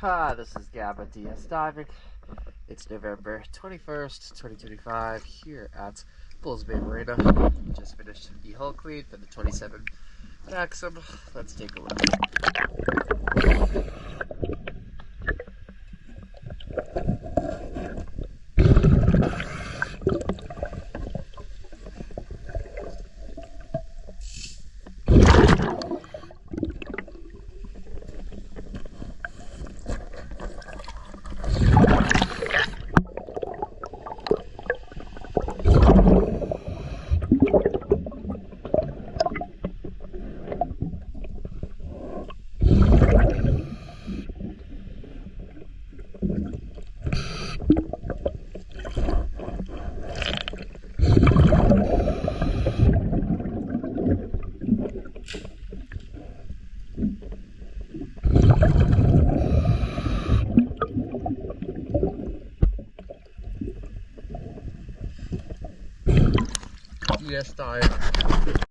This is Gab at DS Diving. It's November 21st, 2025 here at Bulls Bay Marina. Just finished the hull clean for the 27 Maxum. Let's take a look. Yes, dive.